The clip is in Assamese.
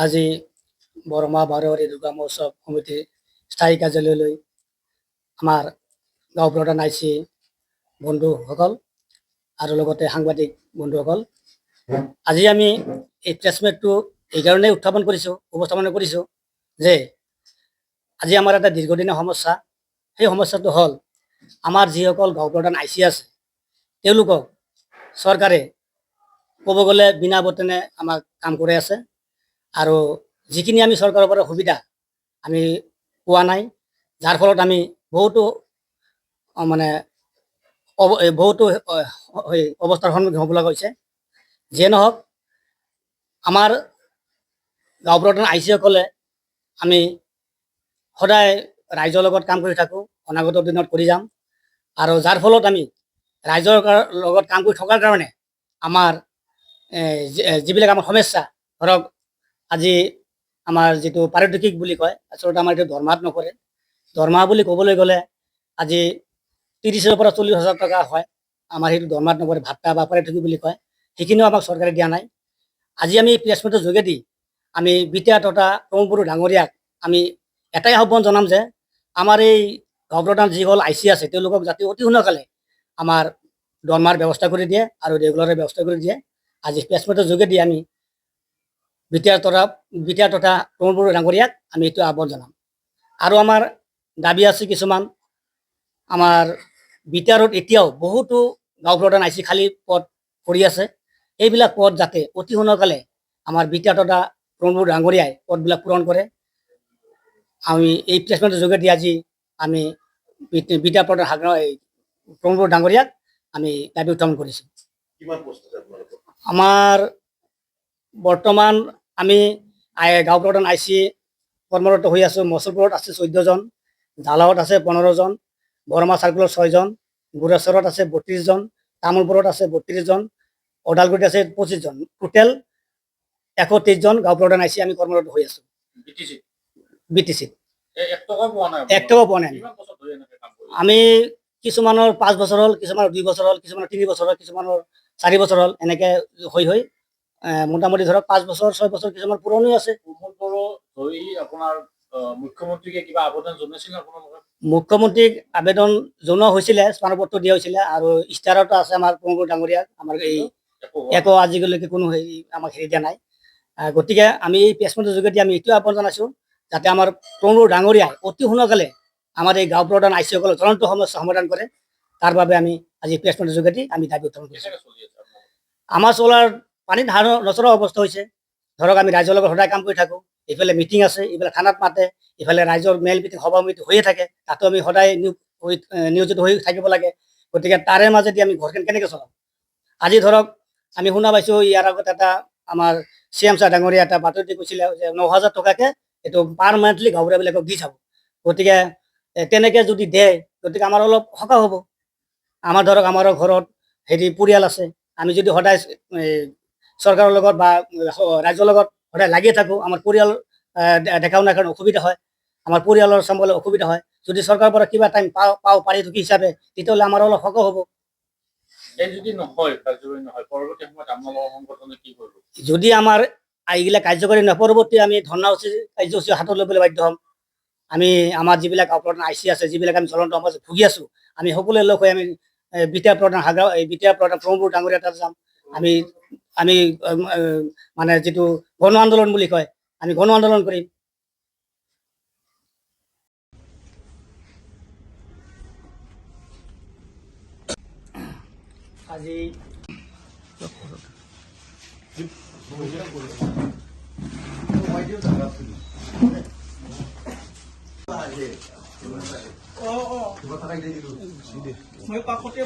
আজি বৰমা বাৰোৱাৰী দুৰ্গা মহোৎসৱ সমিতিৰ স্থায়ী কাৰ্যালয়লৈ আমাৰ গাঁও প্ৰধান আইচি বন্ধুসকল আৰু লগতে সাংবাদিক বন্ধুসকল, আজি আমি এই প্ৰেছমেটটো এইকাৰণেই উপস্থাপন কৰিছোঁ যে আজি আমাৰ এটা দীৰ্ঘদিনীয়া সমস্যা। সেই সমস্যাটো হ'ল আমাৰ যিসকল গাঁও প্ৰধান আইচি আছে তেওঁলোকক চৰকাৰে ক'ব গ'লে বিনা বেতনে আমাক কাম কৰাই আছে আৰু যিখিনি আমি চৰকাৰৰ পৰা সুবিধা আমি পোৱা নাই, যাৰ ফলত আমি বহুতো অৱস্থাৰ সন্মুখীন হ'ব লগা হৈছে। যিয়ে নহওক, আমাৰ গাঁও প্ৰধান আইচিসকলে আমি সদায় ৰাইজৰ লগত কাম কৰি থাকোঁ, অনাগত দিনত কৰি যাম। আৰু যাৰ ফলত আমি ৰাইজৰ লগত কাম কৰি থকাৰ কাৰণে আমাৰ যিবিলাক আমাৰ সমস্যা, ধৰক আজি আমাৰ যিটো পাৰিতোষিক বুলি কয়, আচলতে আমাৰ এইটো দৰমহাত নপৰে। দৰমহা বুলি ক'বলৈ গ'লে আজি 30,000 পৰা 40,000 টকা হয়, আমাৰ সেইটো দৰমহাত নপৰে, ভাত্তা বা পাৰিতোষিক বুলি কয়, সেইখিনিও আমাক চৰকাৰে দিয়া নাই। আজি আমি প্ৰেছমিটৰ যোগেদি আমি বিটিয়া তথা প্ৰমোদ বড়ো ডাঙৰীয়াক আমি এটাই আহ্বান জনাম যে আমাৰ এই গাঁও প্ৰধান যিসকল আইচি আছে তেওঁলোকক যাতে অতি সোনকালে আমাৰ দৰমহাৰ ব্যৱস্থা কৰি দিয়ে আৰু ৰেগুলাৰৰ ব্যৱস্থা কৰি দিয়ে। আজি প্ৰেছমিটৰ যোগেদি আমি বিটিয়া তথা প্ৰমোদ বড়ো ডাঙৰীয়াক আমি এইটো আহ্বান জনাম। আৰু আমাৰ দাবী আছে কিছুমান। আমাৰ বিটিয়াৰত এতিয়াও বহুতো গাঁও প্ৰধান আইচি খালী পদ পৰি আছে। এইবিলাক পদ যাতে অতি সোনকালে আমাৰ বিটিয়া তথা প্ৰমোদ বড়ো ডাঙৰীয়াই পদবিলাক পূৰণ কৰে। আমি এই প্ৰেছমিটৰ যোগেদি আজি আমি বিটিয়া প্ৰধান প্ৰমোদ বড়ো ডাঙৰীয়াক আমি দাবী উত্থাপন কৰিছোঁ। আমাৰ বৰ্তমান আমি গাঁও প্ৰধান আইচি কৰ্মৰত হৈ আছোঁ। মচলপুৰত আছে 14 জন, জালাৱত আছে 15 জন, বৰমা চাৰ্কুলত 6 জন, গুৰেশ্বৰত আছে 32 জন, তামোলপুৰত আছে 32 জন, ওদালগুৰিত আছে 25 জন। টোটেল 31 জন গাঁও প্ৰধান আইচি আমি কৰ্মৰত হৈ আছোঁ বিটিচিত। 1 টকাও পোৱা নাই। আমি কিছুমানৰ 5 বছৰ হ'ল, কিছুমানৰ 2 বছৰ হ'ল, কিছুমানৰ 3 বছৰ হ'ল, কিছুমানৰ 4 বছৰ হ'ল, এনেকৈ হৈ মোটামুটি ধৰক 5 বছৰ 6 বছৰ কিছুমান পুৰণি আছে। মুখ্যমন্ত্ৰীক আবেদন জনোৱা হৈছিলে, স্মাৰকপত্ৰ দিয়া হৈছিলে আৰু ইষ্টাৰতো আছে আমাৰ প্ৰমোদ বড়ো ডাঙৰীয়াক। আমাৰ এই একো আজিলৈকে কোনো আমাক হেৰি দিয়া নাই। গতিকে আমি এই প্ৰেছমিটৰ যোগেদি আমি এইটোৱে আহ্বান জনাইছোঁ যাতে আমাৰ প্ৰমোদ বড়ো ডাঙৰীয়াই অতি সোনকালে আমাৰ এই গাঁও প্ৰধান আইচিসকলৰ জ্বলন্ত সমস্যা সমাধান কৰে। তাৰ বাবে আমি আজি প্ৰেছমিটৰ যোগেদি আমি দাবী উত্থাপন কৰিছোঁ। আমাৰ চলাৰ পানীত নচৰা অৱস্থা হৈছে। ধৰক আমি ৰাইজৰ লগত সদায় কাম কৰি থাকোঁ, ইফালে মিটিং আছে, ইফালে থানাত মাতে, ইফালে ৰাইজৰ মেল মিটিং সভা সমিতি হৈয়ে থাকে, তাতো আমি সদায় নিয়োজিত হৈ থাকিব লাগে। গতিকে তাৰে মাজেদি আমি ঘৰখন কেনেকৈ চলাম? আজি ধৰক আমি শুনা পাইছোঁ ইয়াৰ আগত এটা আমাৰ CM ছাৰ ডাঙৰীয়া এটা বাতৰি কৈছিলে যে 9,000 টকাকৈ এইটো পাৰমানেণ্টলি গাঁওবুঢ়াবিলাকক দি যাব। গতিকে তেনেকৈ যদি দিয়ে গতিকে আমাৰ অলপ সকাহ হ'ব। আমাৰ ধৰক আমাৰো ঘৰত পৰিয়াল আছে, আমি যদি সদায় চৰকাৰৰ লগত বা ৰাইজৰ লগত সদায় লাগিয়ে থাকোঁ, আমাৰ পৰিয়াল দেখাও নাই কাৰণে অসুবিধা হয়, আমাৰ পৰিয়ালৰ চম্ভালিবলৈ অসুবিধা হয়। যদি চৰকাৰৰ পৰা কিবা টাইম পাওঁ পাৰিতোষিক হিচাপে, তেতিয়াহ'লে আমাৰ অলপ সকাহ হ'ব। যদি আমাৰ এইগিলা কাৰ্যকৰী নহয়, পৰৱৰ্তী আমি ধৰ্ণাসূচী কাৰ্যসূচী হাতত ল'বলৈ বাধ্য হ'ম। আমি আমাৰ যিবিলাক গাঁও প্ৰধান আইচি আছে, যিবিলাক আমি জ্বলন্ত সমস্যাত ভুগি আছোঁ, আমি সকলোৱে লগ হৈ আমি বিটিয়া প্ৰধান প্ৰমোদ বড়ো ডাঙৰীয়া তাত যাম। আমি মানে যিটো গণ আন্দোলন বুলি কয়, আমি গণ আন্দোলন কৰিম। আজি মই কাকতে